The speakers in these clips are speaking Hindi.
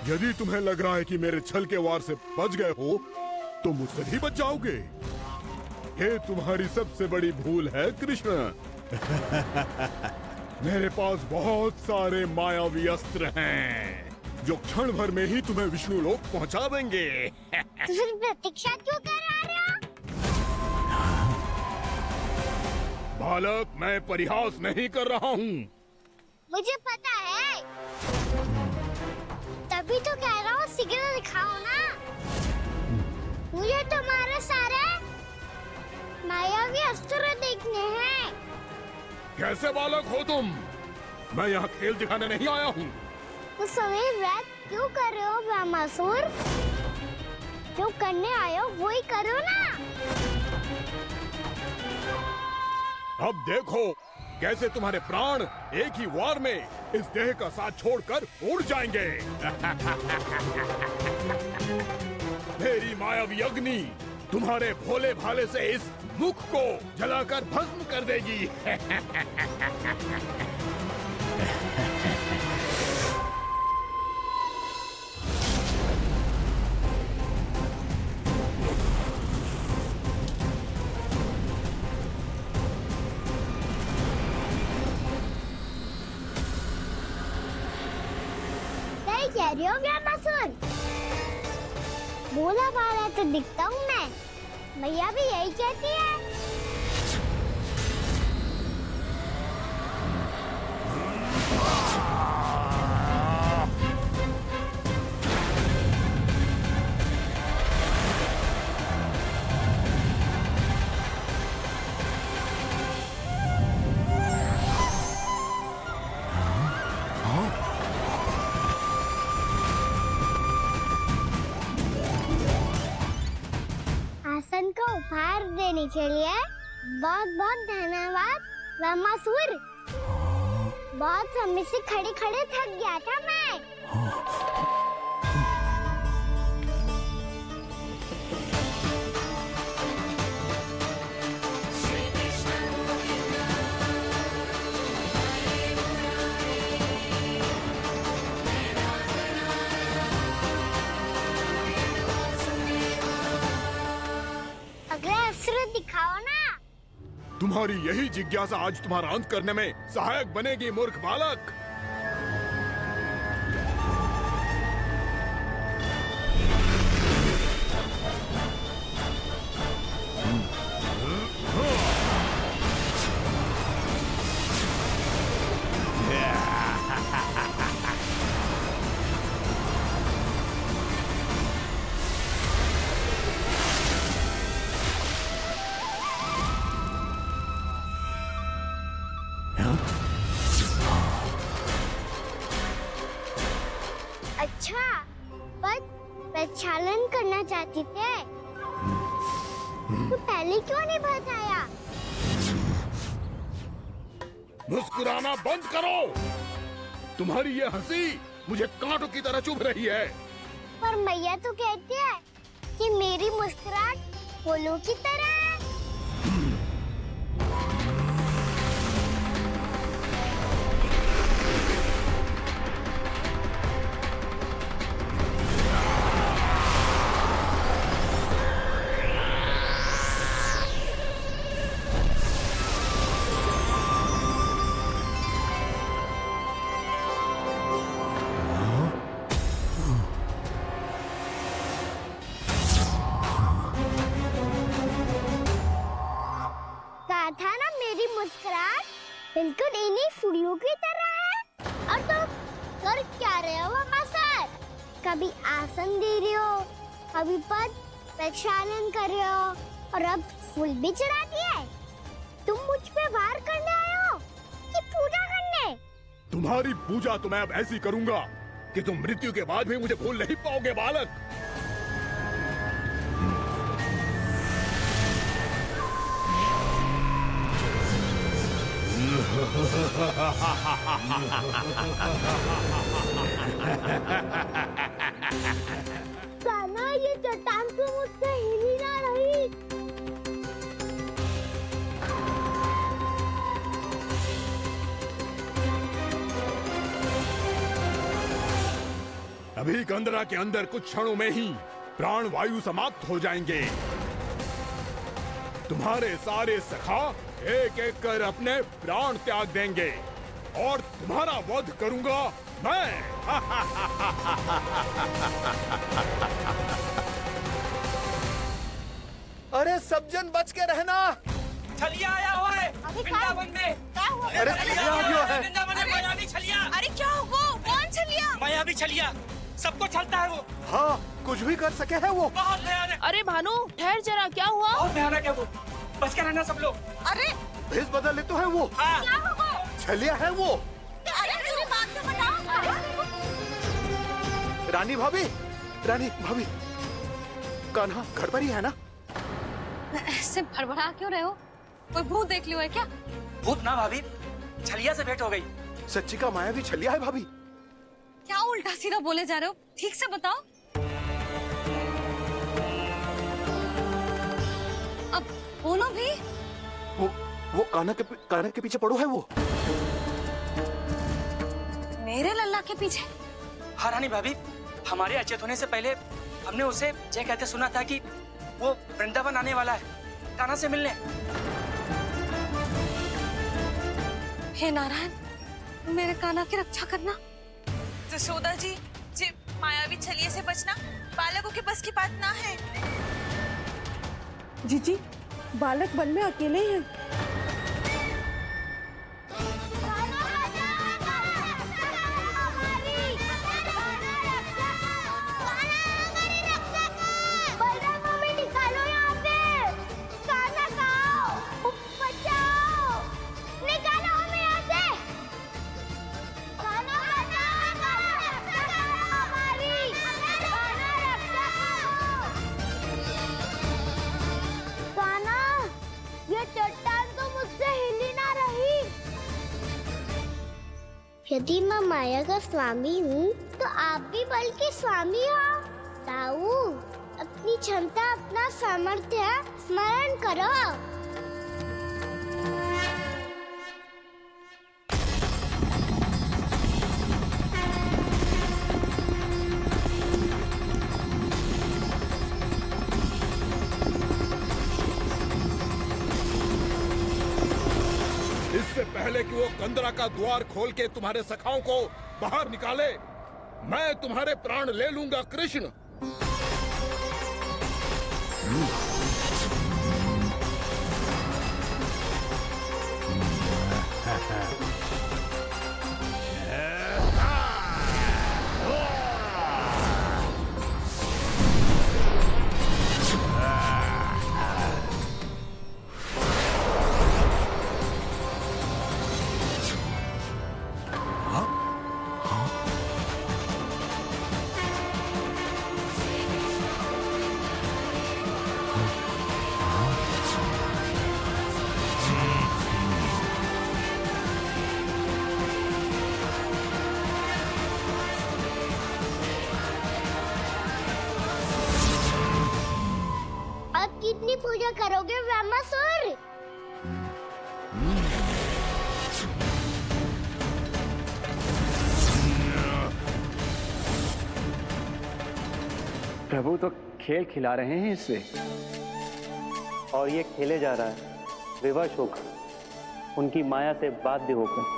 यदि तुम्हें लग रहा है कि मेरे छल के वार से बच गए हो तो मुझसे भी बच जाओगे। ये तुम्हारी सबसे बड़ी भूल है कृष्ण। मेरे पास बहुत सारे मायावी अस्त्र हैं जो क्षण भर में ही तुम्हें विष्णु लोक पहुंचा देंगे। तो फिर प्रतीक्षा क्यों कर रहे हो? बालक, मैं परिहास नहीं कर रहा हूँ। मुझे पता है, तभी तो कह रहा हूँ शीघ्र दिखाओ ना। मुझे तुम्हारे सारे मायावी अस्त्र देखने हैं। कैसे बालक हो तुम? मैं यहाँ खेल दिखाने नहीं आया हूँ। तो समय व्यर्थ क्यों कर रहे हो ब्रह्मासुर? जो करने आए हो वो ही करो ना। अब देखो कैसे तुम्हारे प्राण एक ही वार में इस देह का साथ छोड़कर उड़ जाएंगे। मेरी मायावी अग्नि तुम्हारे भोले भाले से इस मुख को जलाकर भस्म कर देगी। कह रही हो ब्रह्मासुर? भोला भाला तो दिखता हूँ मैं। मैया भी यही कहती है। आसन को उपहार देने के लिए बहुत बहुत धन्यवाद ब्रह्मासुर। बहुत समय से खड़े खड़े थक गया था मैं। अगला अस्त्र दिखाओ ना। तुम्हारी यही जिज्ञासा आज तुम्हारा अंत करने में सहायक बनेगी मूर्ख बालक। अच्छा, पर प्रक्षालन करना चाहती थे तो पहले क्यों नहीं बताया? मुस्कुराना बंद करो। तुम्हारी ये हंसी मुझे कांटों की तरह चुभ रही है। पर मैया तो कहती है कि मेरी मुस्कुराहट फूलों की तरह है। कहा था ना मेरी मुस्कुराहट बिल्कुल इन्हीं फूलों की तरह है। और तो कर क्या रहे हो सर? कभी आसन दे रहे हो, कभी पद प्रक्षालन कर रहे हो और अब फूल भी चढ़ा दिए। तुम मुझ पे वार करने आए हो कि पूजा करने? तुम्हारी पूजा तो मैं अब ऐसी करूंगा कि तुम मृत्यु के बाद भी मुझे भूल नहीं पाओगे बालक। साना, ये चट्टान तो मुझसे हिल ही ना रही। अभी कंदरा के अंदर कुछ क्षणों में ही प्राण वायु समाप्त हो जाएंगे। तुम्हारे सारे सखा एक एक कर अपने प्राण त्याग देंगे और तुम्हारा वध करूंगा मैं। अरे सब जन बच के रहना। छलिया आया हुआ है वृंदावन में। अरे छलिया आ गया है। वृंदावन में मायावी छलिया। अरे क्या होगा? कौन छलिया? मायावी छलिया सबको चलता है वो। हाँ, कुछ भी कर सके है वो। बहुत भयानक। अरे भानु ठहर जरा, क्या हुआ? बहुत भयानक है वो, बच के रहना सब लोग। अरे भेष बदल ले तो है वो। हाँ। क्या होगा? छलिया है वो। अरे मेरी बात तो बताओ। रानी भाभी, रानी भाभी, कान्हा घर पर ही है ना? ऐसे भड़बड़ा क्यों रहे हो? कोई भूत देख लियो है क्या? भूत ना भाभी, छलिया से भेंट हो गई। सच्ची का मायावी छलिया है भाभी। क्या उल्टा सीधा बोले जा रहे हो? ठीक से बताओ। अब बोलो भी। वो कान्हा के पीछे पड़ो है वो। मेरे लल्ला के पीछे? हाँ रानी भाभी, हमारे अचेत होने से पहले हमने उसे ये कहते सुना था कि वो वृंदावन आने वाला है कान्हा से मिलने। हे नारायण, मेरे कान्हा की रक्षा करना। जसोदा जी, मायावी छलिए से बचना बालकों के बस की बात ना है। जीजी, बालक वन में अकेले हैं। यदि मैं माया का स्वामी हूँ तो आप भी बल के स्वामी हो। ताऊ, अपनी क्षमता, अपना सामर्थ्य स्मरण करो। इससे पहले कि वो कंदरा का द्वार खोल के तुम्हारे सखाओं को बाहर निकाले, मैं तुम्हारे प्राण ले लूंगा कृष्ण। अब कितनी पूजा करोगे ब्रह्मासुर? प्रभु तो खेल खिला रहे हैं इससे, और ये खेले जा रहा है विवश होकर, उनकी माया से बाध्य होकर।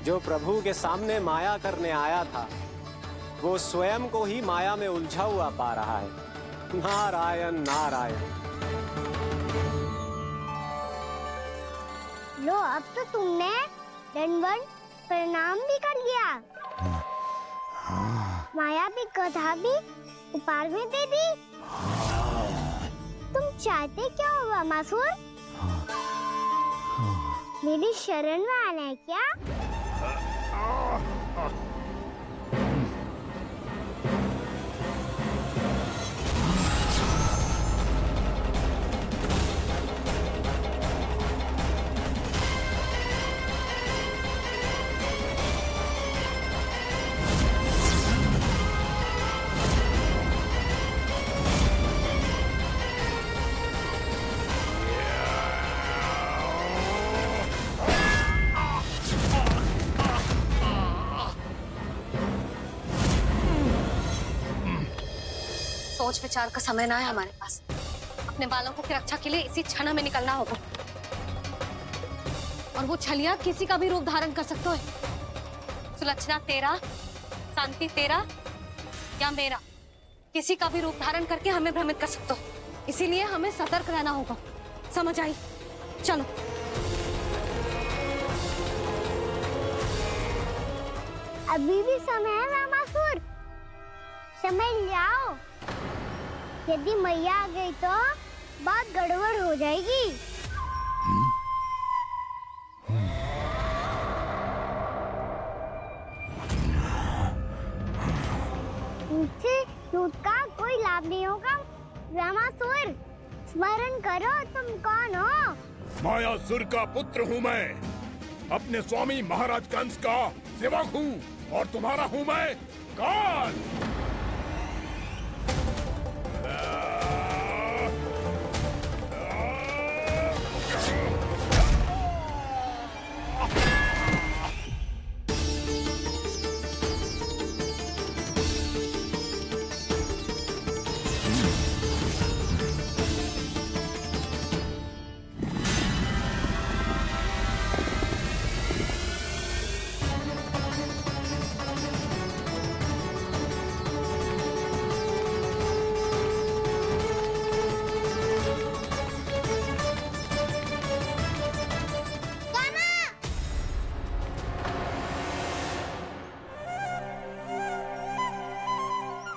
जो प्रभु के सामने माया करने आया था वो स्वयं को ही माया में उलझा हुआ पा रहा है। नारायण नारायण। लो, अब तो तुमने दंडवत प्रणाम भी कर लिया, माया भी कथा भी उपहार भी दे दी। तुम चाहते क्या हो वामासुर? मेरी शरण में आना है क्या? सोच विचार का समय ना है हमारे पास। अपने बालकों की रक्षा के लिए इसी क्षण हमें निकलना होगा। और वो छलिया किसी का भी रूप धारण कर सकते है। सुलक्षणा तेरा, शांति तेरा या मेरा, किसी का भी रूप धारण करके हमें भ्रमित कर सकते हो। इसीलिए हमें सतर्क रहना होगा। समझ आई? चलो। अभी भी समय है वामासुर, समय ले आओ। यदि मैया आ गई तो बात गड़बड़ हो जाएगी। मुझसे दूध का कोई लाभ नहीं होगा। वामासुर, स्मरण करो तुम कौन हो? मायासुर का पुत्र हूँ मैं, अपने स्वामी महाराज कंस का सेवक हूँ, और तुम्हारा हूँ मैं काल।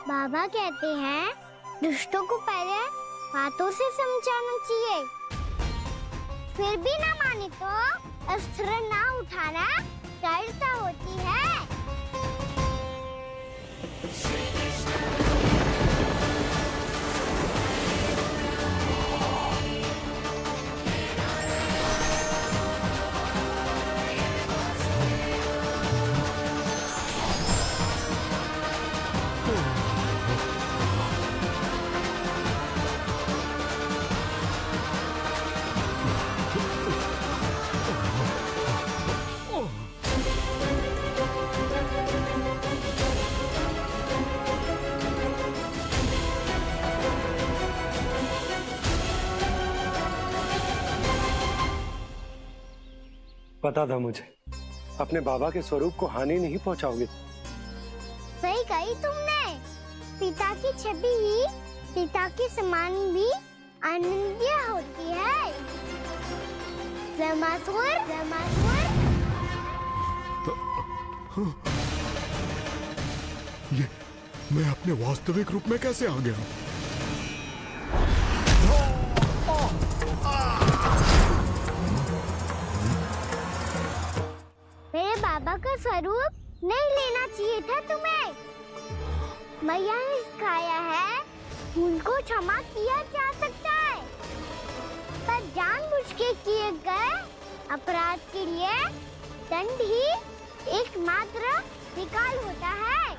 बाबा कहते हैं दुष्टों को पहले बातों से समझाना चाहिए, फिर भी ना माने तो अस्त्र ना उठाना दृढ़ता होती है। पता था मुझे, अपने बाबा के स्वरूप को हानि नहीं पहुंचाओगे। सही कही तुमने। पिता की छवि ही पिता के समान भी अनन्य होती है। वामासुर, वामासुर। ये मैं अपने वास्तविक रूप में कैसे आ गया? मेरे बाबा का स्वरूप नहीं लेना चाहिए था तुम्हें। मैया ने सिखाया है भूल को क्षमा किया जा सकता है, पर जानबूझ के किए गए अपराध के लिए दंड ही एकमात्र विकल्प होता है।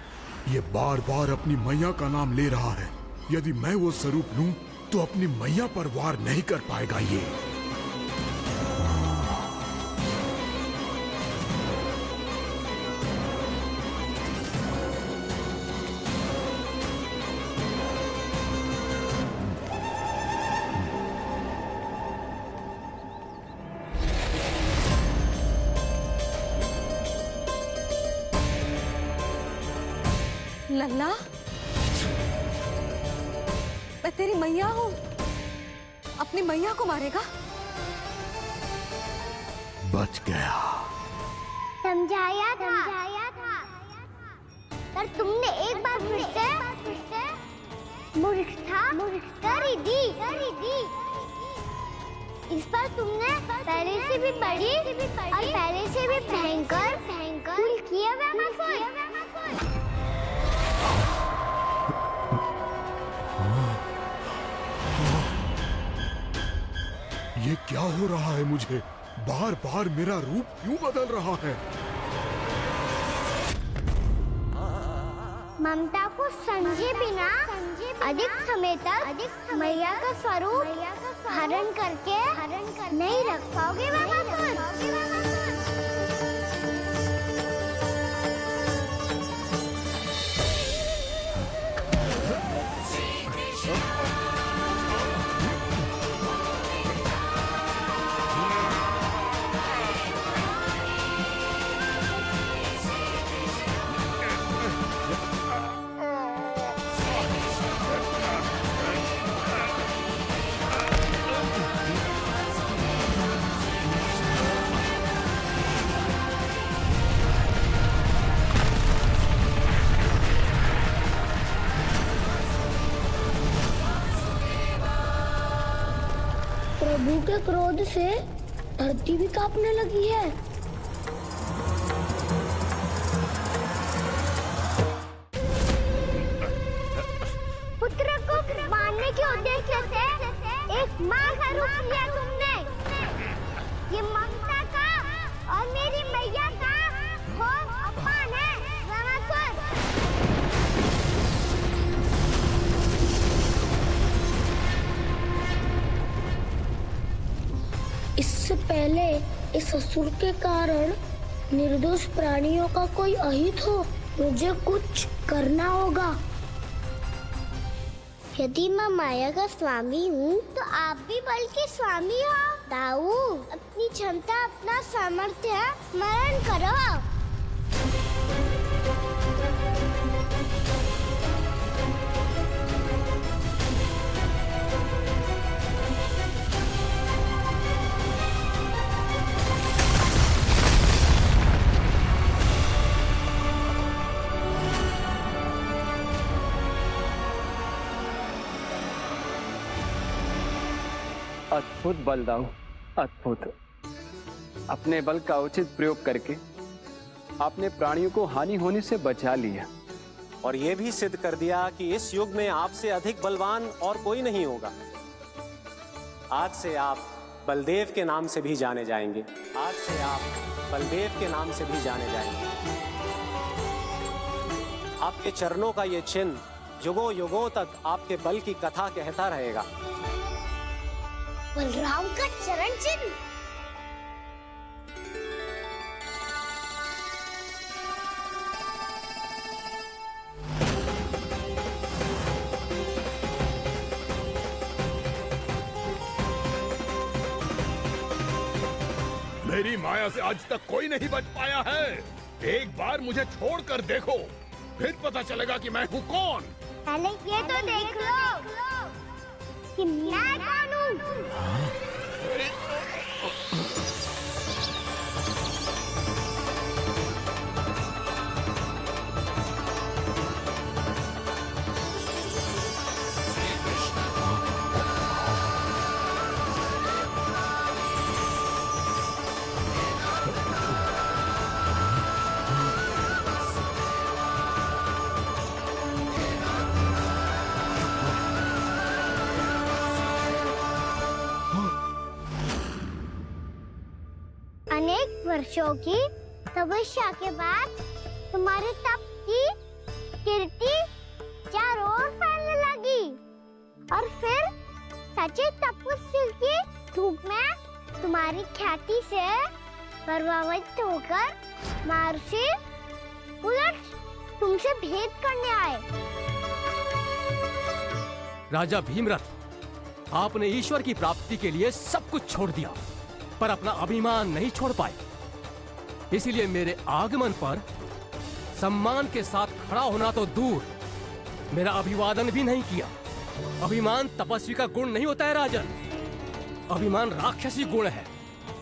ये बार बार अपनी मैया का नाम ले रहा है। यदि मैं वो स्वरूप लूं तो अपनी मैया पर वार नहीं कर पाएगा ये। लल्ला, मैं तेरी मैया हूँ, अपनी मैया को मारेगा? बच गया। समझाया था पर तुमने एक बार फिर से मूर्ख कर ही दी। इस पर तुमने पहले से भी बड़ी और पहले से भी भयंकर भूल किया ये क्या हो रहा है मुझे? बार बार मेरा रूप क्यों बदल रहा है? ममता को समझे बिना अधिक समय तक मैया का स्वरूप हरण करके नहीं रख पाओगे प्रभु के क्रोध से धरती भी कांपने लगी है। पुत्र को मारने के उद्देश्य से एक माँ का रूप लिया तुमने। ये ममता का और मेरी मैया का घोर अपमान है रामासुर। इससे पहले इस असुर के कारण निर्दोष प्राणियों का कोई अहित हो, मुझे कुछ करना होगा। यदि मैं माया का स्वामी हूँ तो आप भी बल के स्वामी हो। दाऊ, अपनी क्षमता, अपना सामर्थ्य स्मरण करो। अद्भुत बलदाऊ, अद्भुत। अपने बल का उचित प्रयोग करके आपने प्राणियों को हानि होने से बचा लिया और ये भी सिद्ध कर दिया कि इस युग में आपसे अधिक बलवान और कोई नहीं होगा। आज से आप बलदेव के नाम से भी जाने जाएंगे। आज से आप बलदेव के नाम से भी जाने जाएंगे। आपके चरणों का ये चिन्ह युगों युगों तक आपके बल की कथा कहता रहेगा। बलराम का चरण चिन्ह। मेरी माया से आज तक कोई नहीं बच पाया है। एक बार मुझे छोड़कर देखो, फिर पता चलेगा कि मैं हूँ कौन। पहले ये तो देख लो कि मैं कौन हूँ। अनेक वर्षों की तपस्या के बाद तुम्हारे तप की कीर्ति चारों ओर फैलने लगी और फिर सच्चे तपस्वी की धूप में तुम्हारी ख्याति से प्रभावित होकर महर्षि उलट तुमसे भेद करने आए। राजा भीमरथ, आपने ईश्वर की प्राप्ति के लिए सब कुछ छोड़ दिया पर अपना अभिमान नहीं छोड़ पाए। इसीलिए मेरे आगमन पर सम्मान के साथ खड़ा होना तो दूर, मेरा अभिवादन भी नहीं किया। अभिमान तपस्वी का गुण नहीं होता है राजन, अभिमान राक्षसी गुण है।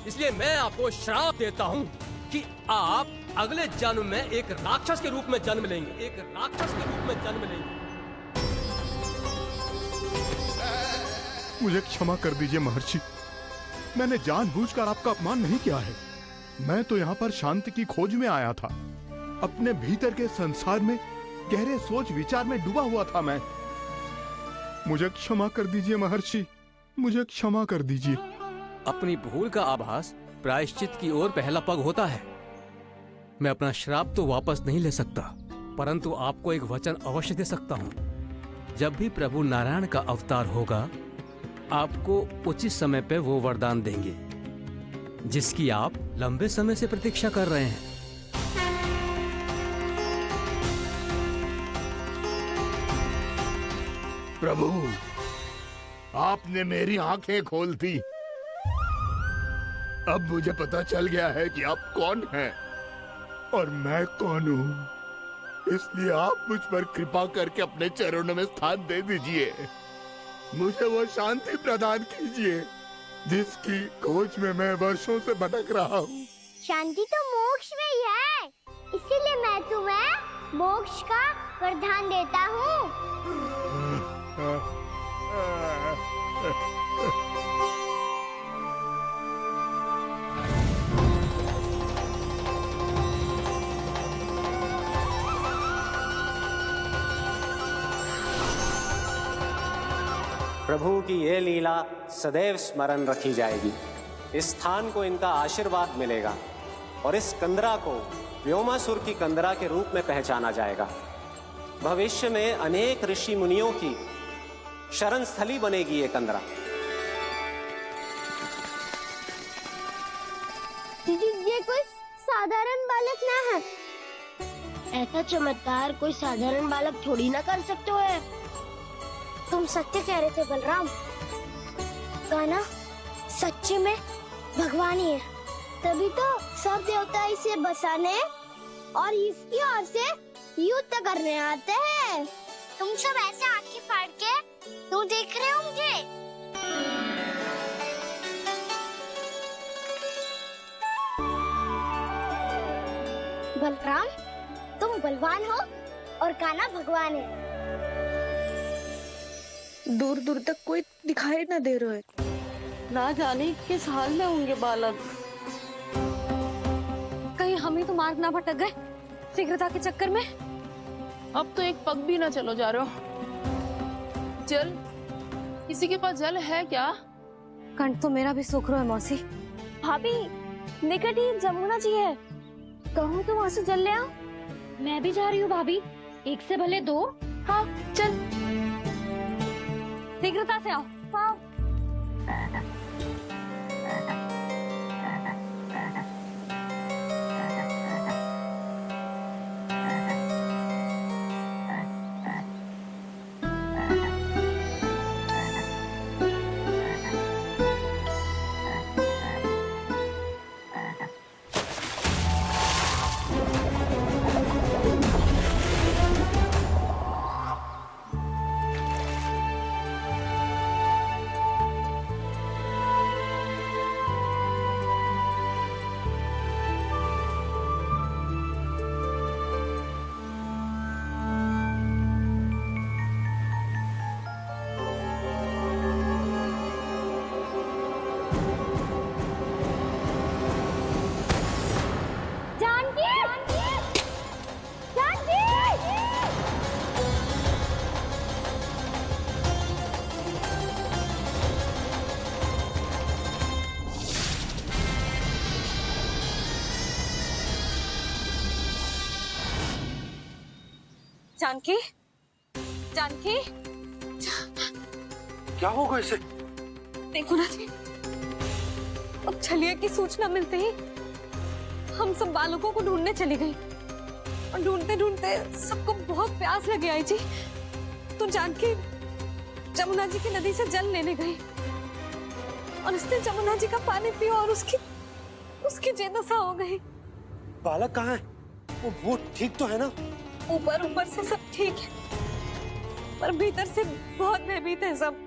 इसलिए मैं आपको श्राप देता हूँ कि आप अगले जन्म में एक राक्षस के रूप में जन्म लेंगे, एक राक्षस के रूप में जन्म लेंगे। मुझे क्षमा कर दीजिए महर्षि, मैंने जानबूझकर आपका अपमान नहीं किया है। मैं तो यहाँ पर शांति की खोज में आया था। अपने भीतर के संसार में गहरे सोच विचार में डूबा हुआ था मैं। मुझे क्षमा कर दीजिए महर्षि, मुझे क्षमा कर दीजिए। अपनी भूल का आभास प्रायश्चित की ओर पहला पग होता है। मैं अपना श्राप तो वापस नहीं ले सकता, परंतु आपको एक वचन अवश्य दे सकता हूँ। जब भी प्रभु नारायण का अवतार होगा, आपको उचित समय पे वो वरदान देंगे जिसकी आप लंबे समय से प्रतीक्षा कर रहे हैं। प्रभु, आपने मेरी आंखें खोल दी। अब मुझे पता चल गया है कि आप कौन हैं और मैं कौन हूँ। इसलिए आप मुझ पर कृपा करके अपने चरणों में स्थान दे दीजिए। मुझे वो शांति प्रदान कीजिए जिसकी खोज में मैं वर्षों से भटक रहा हूँ। शांति तो मोक्ष में ही है, इसीलिए मैं तुम्हें मोक्ष का वरदान देता हूँ। प्रभु की ये लीला सदैव स्मरण रखी जाएगी। इस स्थान को इनका आशीर्वाद मिलेगा और इस कंदरा को व्योमासुर की कंदरा के रूप में पहचाना जाएगा। भविष्य में अनेक ऋषि मुनियों की शरण स्थली बनेगी ये कंदरा। दीदी, ये कोई साधारण बालक ना है। ऐसा चमत्कार कोई साधारण बालक थोड़ी ना कर सकते है। तुम सत्य कह रहे थे बलराम, कान्हा सच्चे में भगवान ही है। तभी तो सब देवता इसे बसाने और इसकी ओर से युद्ध करने आते हैं। तुम सब ऐसे आंखें फाड़ के तो देख रहे होंगे। बलराम, तुम बलवान हो और कान्हा भगवान है। दूर दूर तक कोई दिखाई न दे रहे, ना जाने किस हाल में होंगे बालक। कहीं हम ही तो मार्ग ना भटक गए शीघ्रता के चक्कर में। अब तो एक पग भी ना चलो जा रहे हो। जल, किसी के पास जल है क्या? कंठ तो मेरा भी सूख रहा है मौसी। भाभी, निकट ही जमुना जी है, कहूँ तो वहाँ से जल ले आओ। मैं भी जा रही हूँ भाभी, एक से भले दो। हाँ चल, शीघ्रता से आओ। हाँ। जानकी, जानकी, क्या होगा इसे? देखो ना जी, अब छलिया की सूचना मिलते ही हम सब बालकों को ढूंढने चली गई और ढूंढते ढूंढते सबको बहुत प्यास लगी आई जी। तो जानकी जमुना जी की नदी से जल लेने गई और उसने जमुना जी का पानी पिया और उसकी जेदशा हो गई। बालक कहाँ है? वो ठीक तो है ना? ऊपर ऊपर से सब ठीक है, पर भीतर से बहुत भयभीत है सब।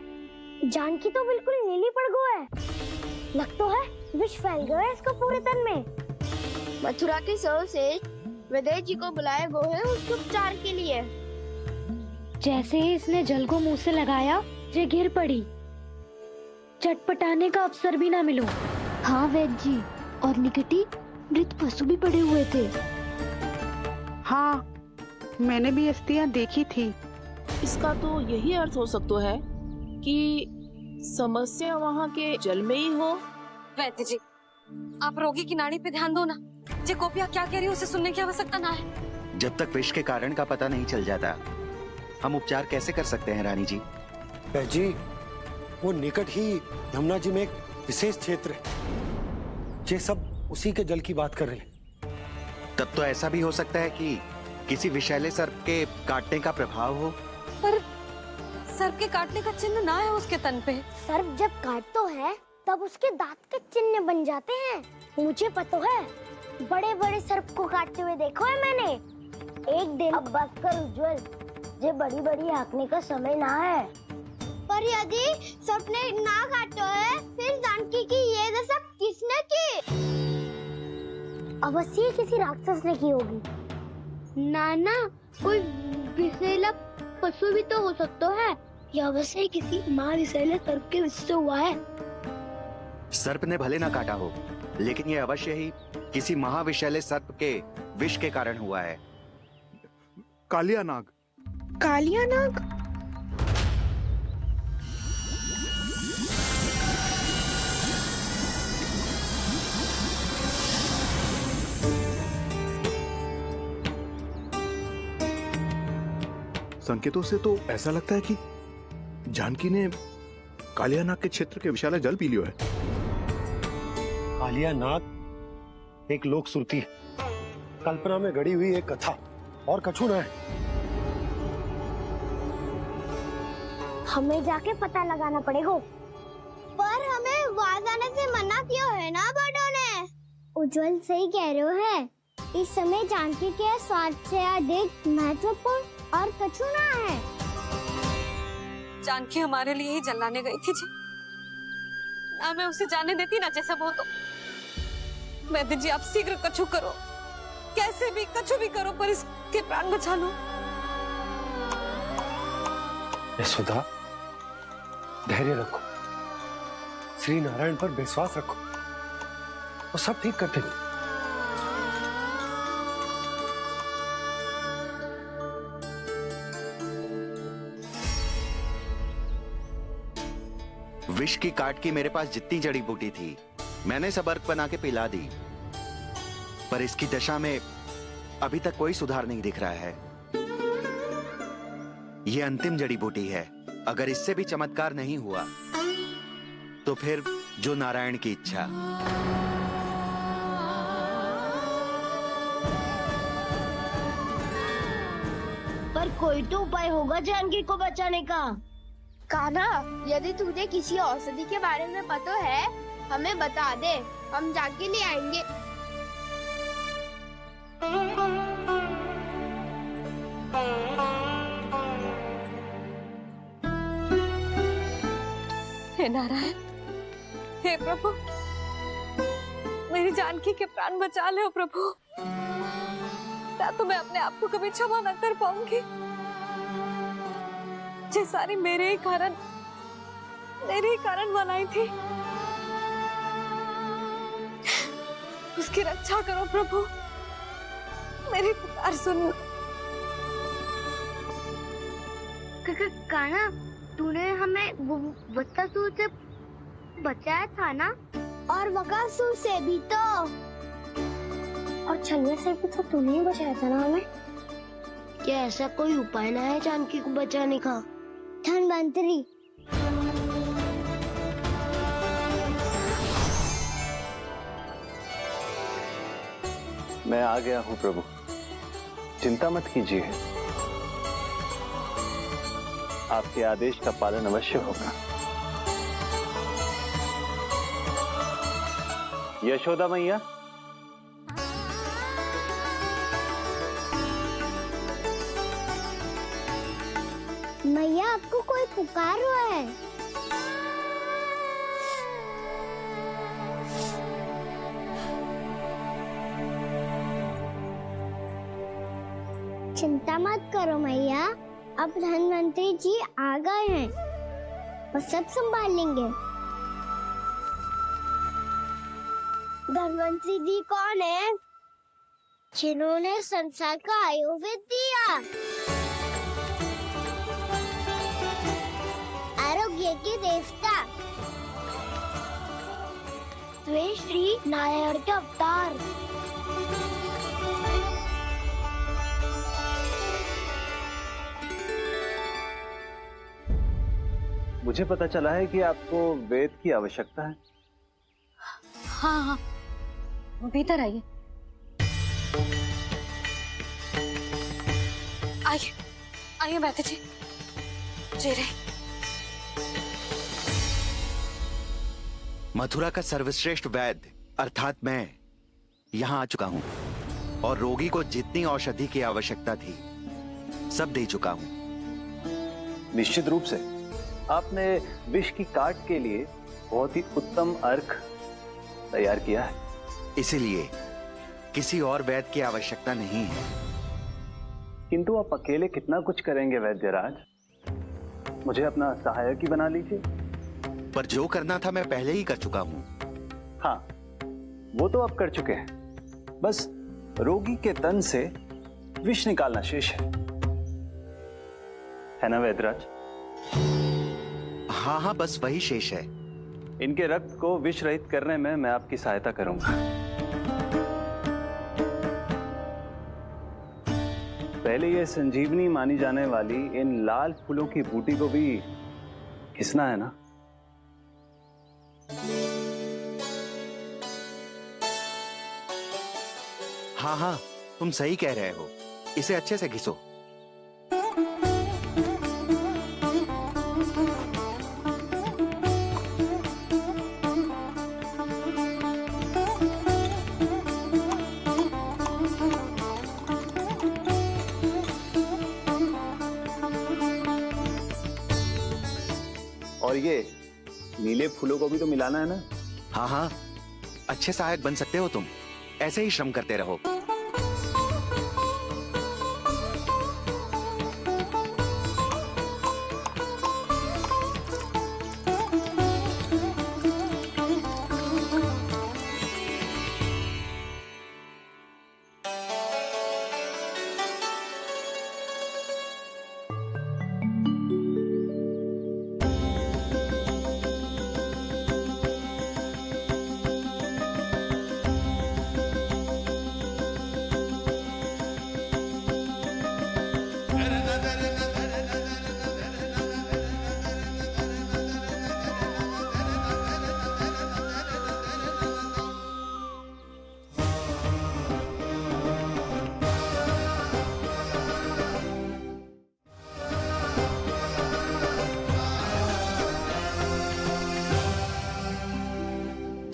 जानकी तो बिल्कुल नीली पड़ गया है। लग तो है विष फैल गया है इसको पूरे तन में। मथुरा के सर्वश्रेष्ठ विदेह जी को बुलाए गए हैं उसके उपचार के लिए। जैसे ही इसने जल को मुंह से लगाया, ये गिर पड़ी। चटपटाने का अवसर भी ना मिलो। हाँ वैद्य जी, और निकटी मृत पशु भी पड़े हुए थे। हाँ, मैंने भी अस्थियां देखी थी। इसका तो यही अर्थ हो सकता है कि समस्या वहाँ के जल में ही हो। वैद्य जी, आप रोगी की नाड़ी पे ध्यान दो ना। जे गोपिया क्या कह रही है उसे सुनने की आवश्यकता ना है। जब तक विष के कारण का पता नहीं चल जाता, हम उपचार कैसे कर सकते हैं रानी जी? जी, वो निकट ही यमुना जी में एक विशेष क्षेत्र है। ये सब उसी के जल की बात कर रहे हैं। तब तो ऐसा भी हो सकता है कि किसी विषैले सर्प के काटने का प्रभाव हो। पर सर्प के काटने का चिन्ह ना है उसके तन पे। सर्प जब काटता है तब उसके दांत के चिन्ह बन जाते हैं। मुझे पता है, बड़े बड़े सर्प को काटते हुए देखो है मैंने। एक दिन अब बस कर उज्जवल, ये बड़ी बड़ी हाँकने का समय ना है। पर यदि सर्प ने ना काटा है, फिर जानकी की ये दशा किसने की? अवश्य किसी राक्षस ने की होगी। नाना, कोई विषैला पशु भी तो हो सकता है। यह अवश्य किसी महाविषैले सर्प के विष से हुआ है। सर्प ने भले ना काटा हो, लेकिन ये अवश्य ही किसी महाविषैले सर्प के विष के कारण हुआ है। कालिया नाग। कालिया नाग? संकेतों से तो ऐसा लगता है कि जानकी ने कालिया नाग के क्षेत्र के विशाल जल पी लियो है। कालिया नाग एक लोक श्रुति है, कल्पना में गढ़ी हुई एक कथा, और कछु ना है। हमें जाके पता लगाना पड़ेगा। पर हमें वहां जाने से मना किया है ना बड़ों ने। उज्जवल सही कह रहे हो है। इस समय जानकी के स्वार्थ से अधिक महत्वपूर्ण और कछु ना है। जानकी हमारे लिए ही जलाने गई थी जी। ना मैं उसे जाने देती ना जैसा वो तो। वैद्य जी, आप शीघ्र कछु करो, कैसे भी कछु भी करो, पर इसके प्राण बचा लो। यशोदा, धैर्य रखो, श्री नारायण पर विश्वास रखो, वो सब ठीक कर देंगे। विष की काट की मेरे पास जितनी जड़ी बूटी थी, मैंने सब अर्क बना के पिला दी, पर इसकी दशा में अभी तक कोई सुधार नहीं दिख रहा है। ये अंतिम जड़ी बूटी है। अगर इससे भी चमत्कार नहीं हुआ, तो फिर जो नारायण की इच्छा। पर कोई तो उपाय होगा जानकी को बचाने का। कान्हा, यदि तुझे किसी औषधि के बारे में पता है, हमें बता दे, हम जाके ले आएंगे। हे नारायण, हे प्रभु, मेरी जानकी के प्राण बचा ले प्रभु। या तो मैं अपने आप को कभी क्षमा न कर पाऊंगी। ये सारी मेरे ही कारण बनाई थी। उसकी रक्षा करो प्रभु, मेरी पुकार सुनो। कान्हा, तूने हमें वत्सासुर से बचाया था ना? और बकासुर से भी तो। और छलने से भी तो तूने ही बचाया था ना हमें। क्या ऐसा कोई उपाय ना है जानकी को बचाने का? धनवंतरी, मैं आ गया हूं प्रभु, चिंता मत कीजिए, आपके आदेश का पालन अवश्य होगा। यशोदा मैया, आपको कोई पुकार रहा है। चिंता मत करो मैया, अब धनवंतरी जी आ गए हैं, वो सब संभाल लेंगे। धनवंतरी जी कौन है? जिन्होंने संसार का आयुर्वेद दिया, आरोग्य के देवता, वे श्री नारायण के अवतार। मुझे पता चला है कि आपको वेद की आवश्यकता है। हाँ हाँ, भीतर आइए। आइए आइए बैठे जी। जी रे। मथुरा का सर्वश्रेष्ठ वैद्य अर्थात मैं यहाँ आ चुका हूँ और रोगी को जितनी औषधि की आवश्यकता थी सब दे चुका हूँ। निश्चित रूप से आपने विष की काट के लिए बहुत ही उत्तम अर्क तैयार किया है, इसीलिए किसी और वैद्य की आवश्यकता नहीं है। किंतु आप अकेले कितना कुछ करेंगे वैद्यराज? मुझे अपना सहायक ही बना लीजिए। पर जो करना था मैं पहले ही कर चुका हूँ। हाँ, वो तो आप कर चुके हैं, बस रोगी के तन से विष निकालना शेष है ना वैद्यराज? हाँ हाँ, बस वही शेष है। इनके रक्त को विष रहित करने में मैं आपकी सहायता करूंगा। पहले ये संजीवनी मानी जाने वाली इन लाल फूलों की बूटी को भी घिसना है ना? हाँ हाँ, तुम सही कह रहे हो, इसे अच्छे से घिसो। और ये नीले फूलों को भी तो मिलाना है ना? हाँ हाँ, अच्छे सहायक बन सकते हो तुम, ऐसे ही श्रम करते रहो।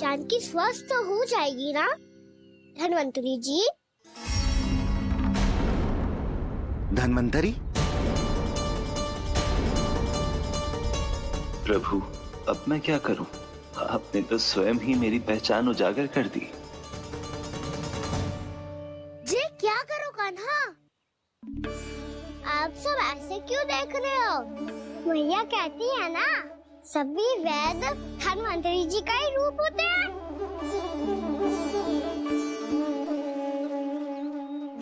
जानकी स्वस्थ हो जाएगी ना धनवंतरी जी? धनवंतरी? प्रभु, अब मैं क्या करूं? आपने तो स्वयं ही मेरी पहचान उजागर कर दी। जी क्या करो कान्हा? आप सब ऐसे क्यों देख रहे हो? मैया कहती है ना, सभी वैद्य धनवंतरी जी का ही रूप होते हैं।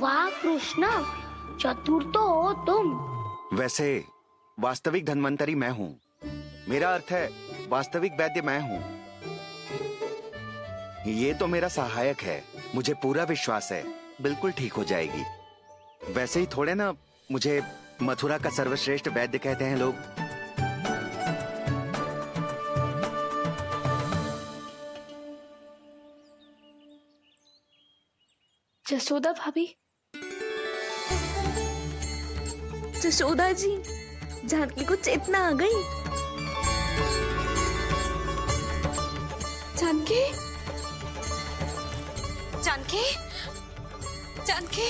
वाह कृष्णा, चतुर तो हो तुम। वैसे वास्तविक धनवंतरी मैं हूँ, मेरा अर्थ है वास्तविक वैद्य मैं हूँ। ये तो मेरा सहायक है, मुझे पूरा विश्वास है बिल्कुल ठीक हो जाएगी। वैसे ही थोड़े ना मुझे मथुरा का सर्वश्रेष्ठ वैद्य कहते हैं लोग। जसोदा भाभी, जसोदा जी, जानकी को चेतना आ गई। जानकी, जानकी, जानकी,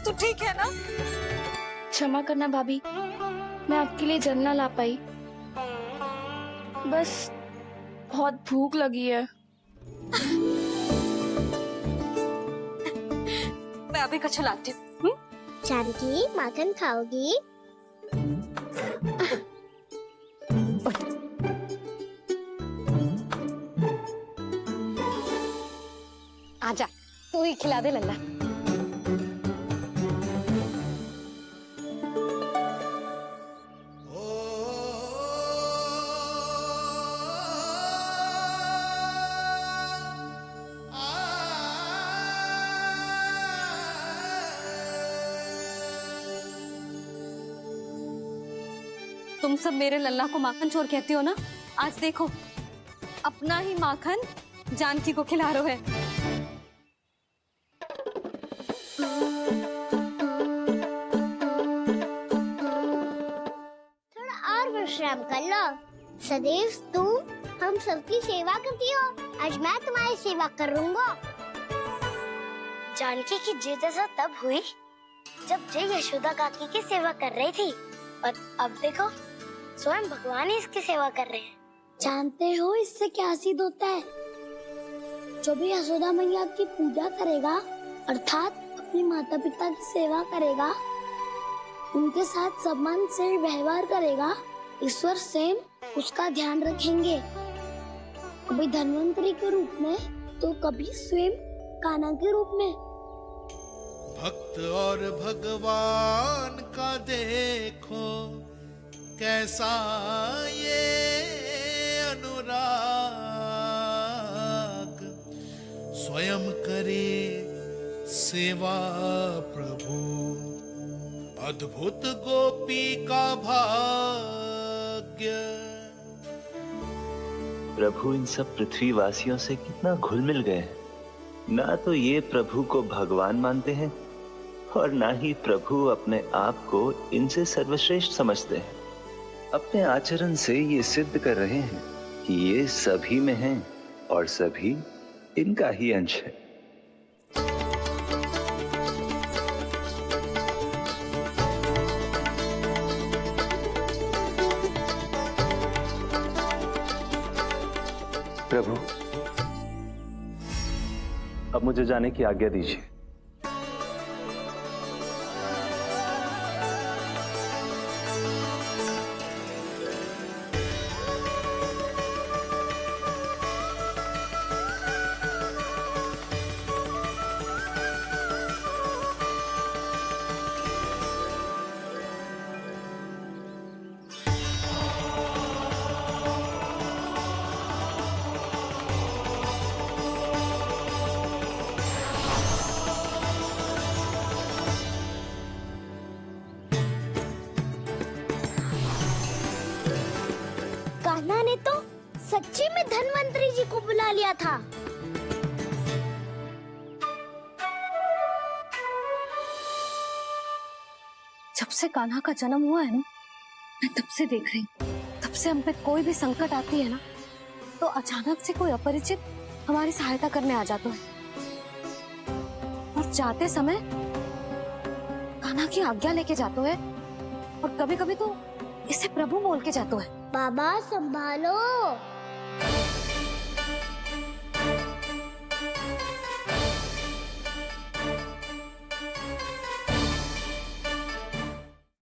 तू ठीक है ना? क्षमा करना भाभी, मैं आपके लिए जल ना ला पाई। बस बहुत भूख लगी है। मैं अभी कछु लाती हूँ। जानकी, माखन खाओगी? आजा, तू ही खिला दे लल्ला। तुम सब मेरे लल्ला को माखन चोर कहती हो ना? आज देखो, अपना ही माखन जानकी को खिला रहे हो। थोड़ा और विश्राम कर लो। सदैव तुम हम सबकी सेवा करती हो, आज मैं तुम्हारी सेवा करूंगा। जानकी की जिद तब हुई जब जय यशोदा काकी की सेवा कर रही थी, और अब देखो स्वयं भगवान ही इसकी सेवा कर रहे हैं। जानते हो इससे क्या सिद्ध होता है? जो भी यशोदा मैया की पूजा करेगा, अर्थात अपने माता पिता की सेवा करेगा, उनके साथ सम्मान से व्यवहार करेगा, ईश्वर स्वयं उसका ध्यान रखेंगे। कभी धन्वंतरी के रूप में तो कभी स्वयं कान्हा के रूप में। भक्त और भगवान का देखो कैसा ये अनुराग, स्वयं करे सेवा प्रभु, अद्भुत गोपी का भाग्य। प्रभु इन सब पृथ्वीवासियों से कितना घुल मिल गए हैं। ना तो ये प्रभु को भगवान मानते हैं और ना ही प्रभु अपने आप को इनसे सर्वश्रेष्ठ समझते हैं। अपने आचरण से ये सिद्ध कर रहे हैं कि ये सभी में हैं और सभी इनका ही अंश है। प्रभु, अब मुझे जाने की आज्ञा दीजिए। कान्हा ने तो सच्ची में धन्वंतरी जी को बुला लिया था। जब से कान्हा का जन्म हुआ है ना, मैं तब से देख रही हूँ, तब से हम पे कोई भी संकट आती है ना, तो अचानक से कोई अपरिचित हमारी सहायता करने आ जाता है, और जाते समय कान्हा की आज्ञा लेके जाते है, और कभी कभी तो इसे प्रभु बोल के जाते है। बाबा संभालो।